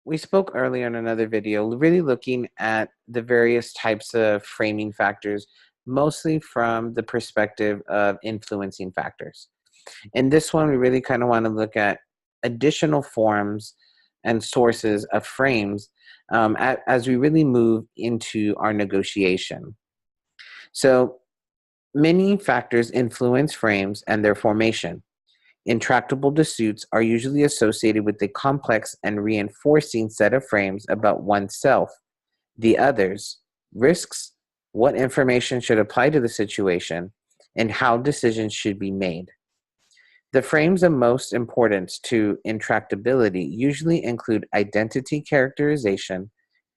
We spoke earlier in another video, really looking at the various types of framing factors, mostly from the perspective of influencing factors. In this one, we really kind of want to look at additional forms and sources of frames as we really move into our negotiation. So many factors influence frames and their formation. Intractable disputes are usually associated with a complex and reinforcing set of frames about oneself, the others, risks, what information should apply to the situation, and how decisions should be made. The frames of most importance to intractability usually include identity characterization,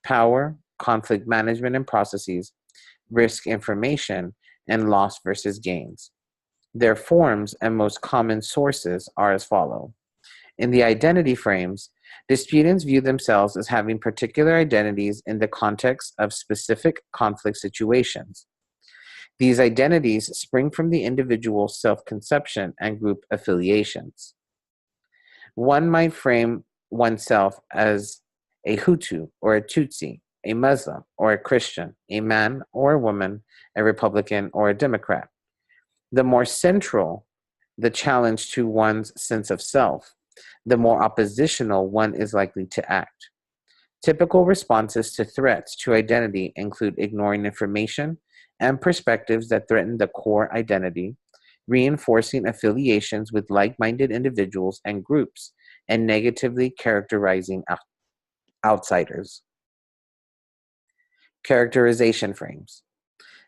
power, conflict management and processes, risk information, and loss versus gains. Their forms and most common sources are as follow. In the identity frames, disputants view themselves as having particular identities in the context of specific conflict situations. These identities spring from the individual's self-conception and group affiliations. One might frame oneself as a Hutu or a Tutsi, a Muslim or a Christian, a man or a woman, a Republican or a Democrat. The more central the challenge to one's sense of self, the more oppositional one is likely to act. Typical responses to threats to identity include ignoring information and perspectives that threaten the core identity, reinforcing affiliations with like-minded individuals and groups, and negatively characterizing outsiders. Characterization frames.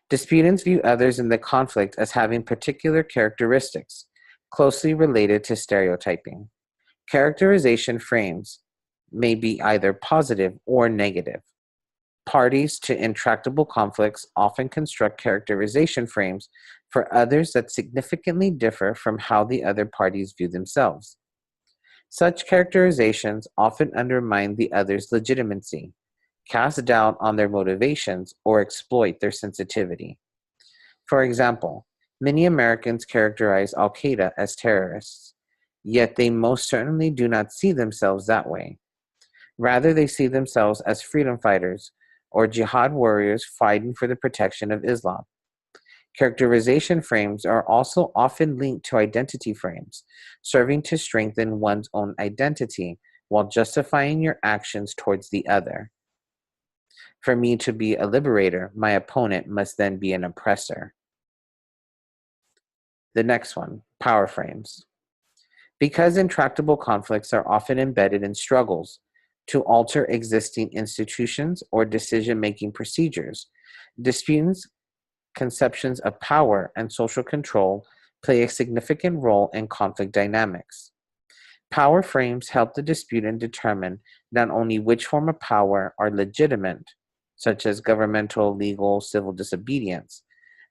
Disputants view others in the conflict as having particular characteristics, closely related to stereotyping. Characterization frames may be either positive or negative. Parties to intractable conflicts often construct characterization frames for others that significantly differ from how the other parties view themselves. Such characterizations often undermine the other's legitimacy, cast doubt on their motivations, or exploit their sensitivity. For example, many Americans characterize Al Qaeda as terrorists, yet they most certainly do not see themselves that way. Rather, they see themselves as freedom fighters or jihad warriors fighting for the protection of Islam. Characterization frames are also often linked to identity frames, serving to strengthen one's own identity while justifying your actions towards the other. For me to be a liberator, my opponent must then be an oppressor. The next one, power frames. Because intractable conflicts are often embedded in struggles to alter existing institutions or decision-making procedures, disputants' conceptions of power and social control play a significant role in conflict dynamics. Power frames help the disputant determine not only which form of power are legitimate, such as governmental, legal, civil disobedience,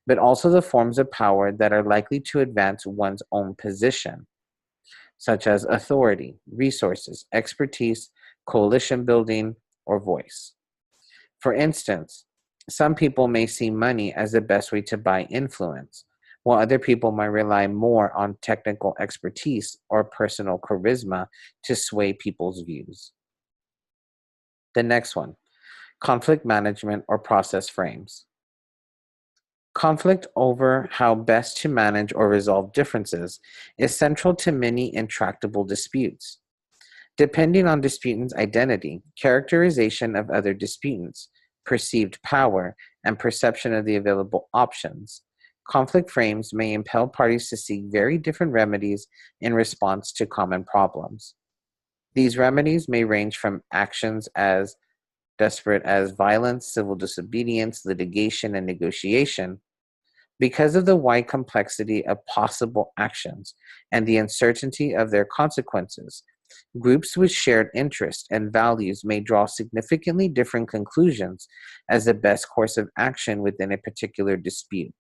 but also the forms of power that are likely to advance one's own position, such as authority, resources, expertise, coalition building, or voice. For instance, some people may see money as the best way to buy influence, while other people might rely more on technical expertise or personal charisma to sway people's views. The next one, conflict management or process frames. Conflict over how best to manage or resolve differences is central to many intractable disputes. Depending on disputant's identity, characterization of other disputants, perceived power, and perception of the available options, conflict frames may impel parties to seek very different remedies in response to common problems. These remedies may range from actions as desperate as violence, civil disobedience, litigation, and negotiation. Because of the wide complexity of possible actions and the uncertainty of their consequences, groups with shared interests and values may draw significantly different conclusions as the best course of action within a particular dispute.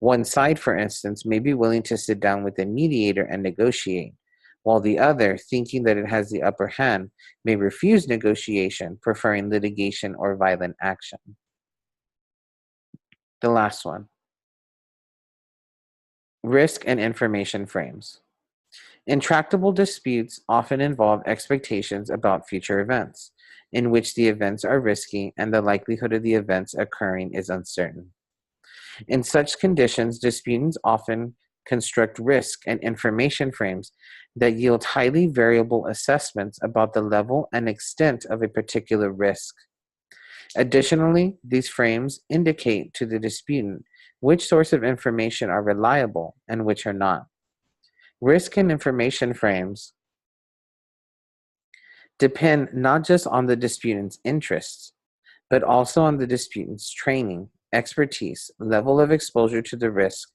One side, for instance, may be willing to sit down with a mediator and negotiate, while the other, thinking that it has the upper hand, may refuse negotiation, preferring litigation or violent action. The last one, risk and information frames. Intractable disputes often involve expectations about future events, in which the events are risky and the likelihood of the events occurring is uncertain. In such conditions, disputants often construct risk and information frames that yield highly variable assessments about the level and extent of a particular risk. Additionally, these frames indicate to the disputant which sources of information are reliable and which are not. Risk and information frames depend not just on the disputant's interests, but also on the disputant's training, expertise, level of exposure to the risk,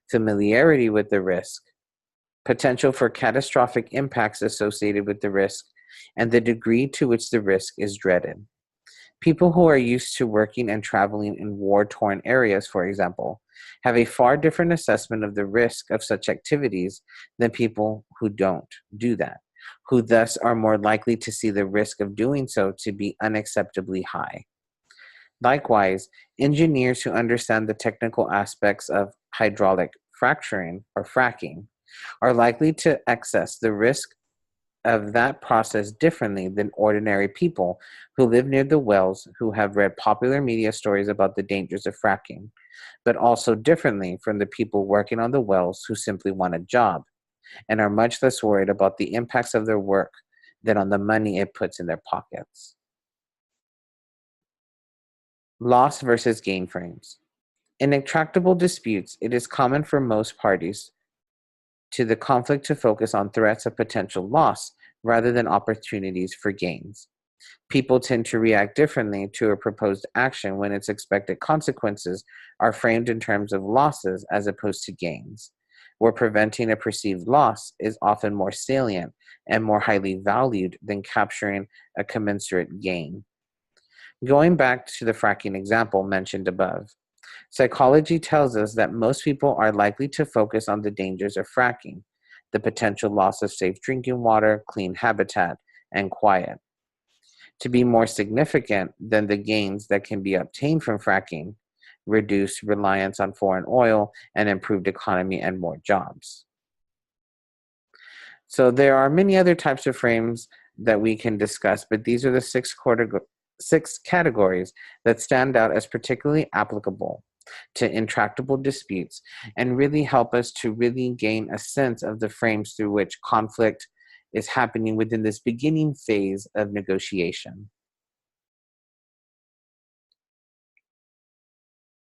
familiarity with the risk, potential for catastrophic impacts associated with the risk, and the degree to which the risk is dreaded. People who are used to working and traveling in war-torn areas, for example, have a far different assessment of the risk of such activities than people who don't do that, who thus are more likely to see the risk of doing so to be unacceptably high. Likewise, engineers who understand the technical aspects of hydraulic fracturing or fracking are likely to assess the risk of that process differently than ordinary people who live near the wells, who have read popular media stories about the dangers of fracking, but also differently from the people working on the wells who simply want a job and are much less worried about the impacts of their work than on the money it puts in their pockets. Loss versus gain frames. In intractable disputes, it is common for most parties to the conflict to focus on threats of potential loss rather than opportunities for gains. People tend to react differently to a proposed action when its expected consequences are framed in terms of losses as opposed to gains, where preventing a perceived loss is often more salient and more highly valued than capturing a commensurate gain. Going back to the fracking example mentioned above, psychology tells us that most people are likely to focus on the dangers of fracking, the potential loss of safe drinking water, clean habitat, and quiet, to be more significant than the gains that can be obtained from fracking, reduced reliance on foreign oil, and improved economy and more jobs. So there are many other types of frames that we can discuss, but these are the six categories that stand out as particularly applicable to intractable disputes and really help us to really gain a sense of the frames through which conflict is happening within this beginning phase of negotiation.